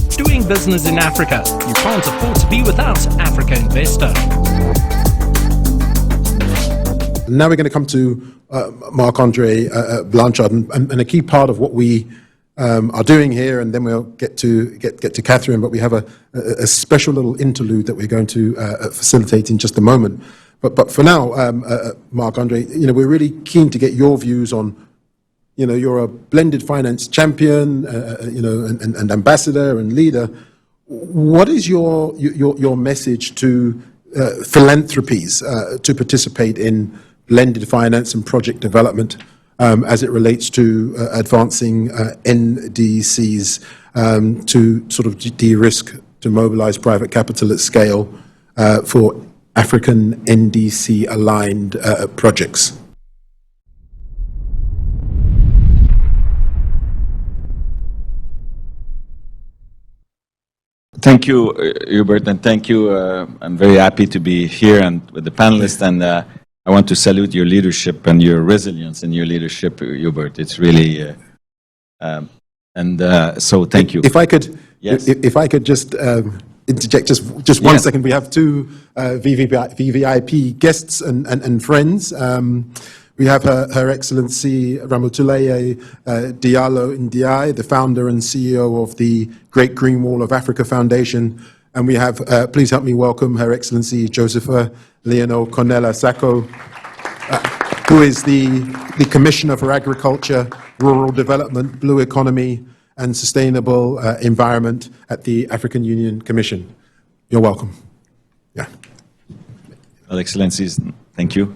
Doing business in Africa. You can't afford to be without Africa Investor. Now we're going to come to Marc-Andre Blanchard, and a key part of what we are doing here, and then we'll get to Catherine, but we have a special little interlude that we're going to facilitate in just a moment. But for now, Marc-Andre, we're really keen to get your views on, you're a blended finance champion, and ambassador and leader. What is your message to philanthropies to participate in blended finance and project development as it relates to advancing NDCs to sort of de-risk, to mobilize private capital at scale for African NDC-aligned projects? Thank you, Hubert, and thank you. I'm very happy to be here and with the panelists, and I want to salute your leadership and your resilience in your leadership, Hubert. It's really, so thank you. If I could, yes. if I could just interject just one second. We have two VVIP guests and friends. We have Her Excellency Ramotulaye Diallo Ndiaye, the founder and CEO of the Great Green Wall of Africa Foundation. And we have, please help me welcome Her Excellency Josepha Leonel Cornella Sacco, who is the Commissioner for Agriculture, Rural Development, Blue Economy, and Sustainable Environment at the African Union Commission. You're welcome. Yeah. Well, Excellencies, thank you.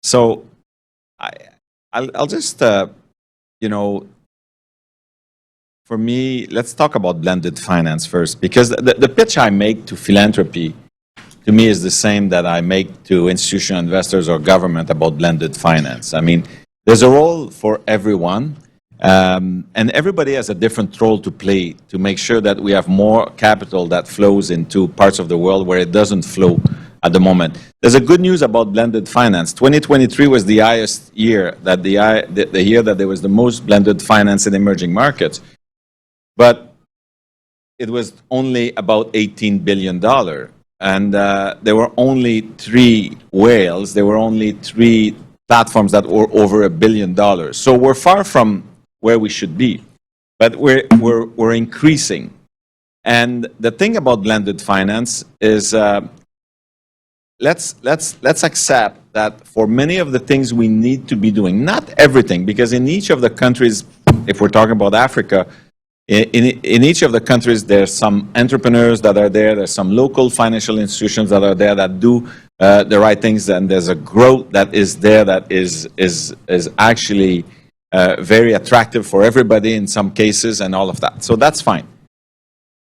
So I'll just, for me, let's talk about blended finance first, because the pitch I make to philanthropy, to me, is the same that I make to institutional investors or government about blended finance. I mean, there's a role for everyone, and everybody has a different role to play to make sure that we have more capital that flows into parts of the world where it doesn't flow at the moment. There's a good news about blended finance. 2023 was the highest year, the year that there was the most blended finance in emerging markets. But it was only about $18 billion. And there were only 3 whales. There were only 3 platforms that were over $1 billion. So we're far from where we should be. But we're increasing. And the thing about blended finance is let's accept that for many of the things we need to be doing, not everything, because in each of the countries, if we're talking about Africa, in each of the countries, there's some entrepreneurs that are there, there's some local financial institutions that are there that do the right things, and there's a growth that is there that is actually very attractive for everybody in some cases and all of that. So that's fine.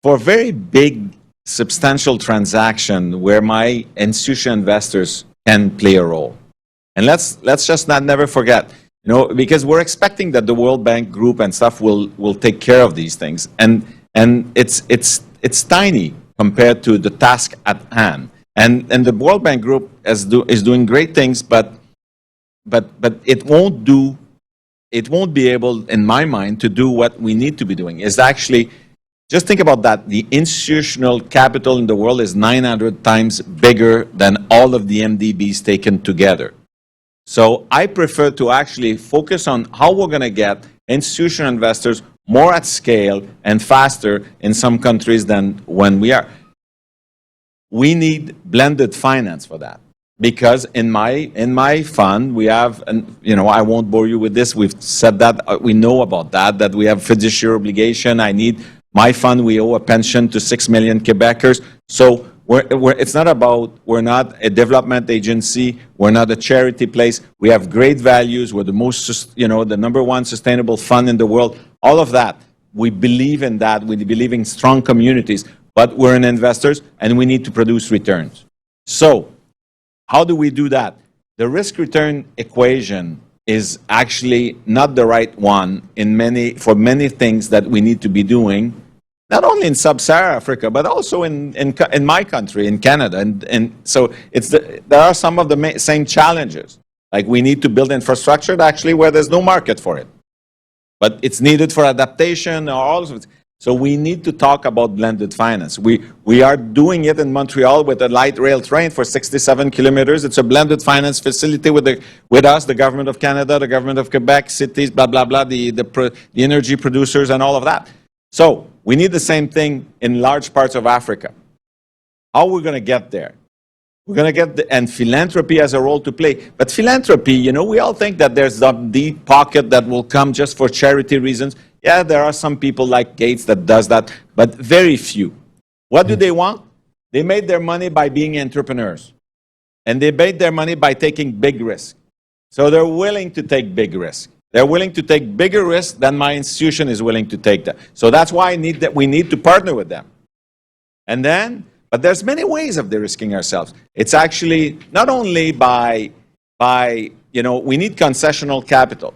For very big, substantial transaction where my institutional investors can play a role. And let's just never forget, because we're expecting that the World Bank Group and stuff will take care of these things, and it's tiny compared to the task at hand. And the World Bank Group is doing great things, but it won't be able, in my mind, to do what we need to be doing. Is actually, just think about that. The institutional capital in the world is 900 times bigger than all of the MDBs taken together. So I prefer to actually focus on how we're going to get institutional investors more at scale and faster in some countries than when we are. We need blended finance for that. Because in my fund, we have, and I won't bore you with this, we've said that, we know about that we have fiduciary obligation. My fund, we owe a pension to 6 million Quebecers. So it's not about, we're not a development agency, we're not a charity place. We have great values, we're the most, the #1 sustainable fund in the world. All of that, we believe in that, we believe in strong communities, but we're an investors and we need to produce returns. So, how do we do that? The risk-return equation is actually not the right one for many things that we need to be doing, not only in sub-Saharan Africa, but also in my country, in Canada. And so there are some of the same challenges. Like we need to build infrastructure actually where there's no market for it. But it's needed for adaptation or all of it. So we need to talk about blended finance. We are doing it in Montreal with a light rail train for 67 kilometers. It's a blended finance facility with us, the government of Canada, the government of Quebec, cities, blah, blah, blah, the energy producers and all of that. So we need the same thing in large parts of Africa. How are we going to get there? We're going to get, and philanthropy has a role to play. But philanthropy, you know, we all think that there's a deep pocket that will come just for charity reasons. Yeah, there are some people like Gates that does that, but very few. What do they want? They made their money by being entrepreneurs. And they made their money by taking big risks. So they're willing to take big risks. They're willing to take bigger risks than my institution is willing to take that. So that's why we need to partner with them. And then, but there's many ways of de-risking ourselves. It's actually not only by, you know, we need concessional capital.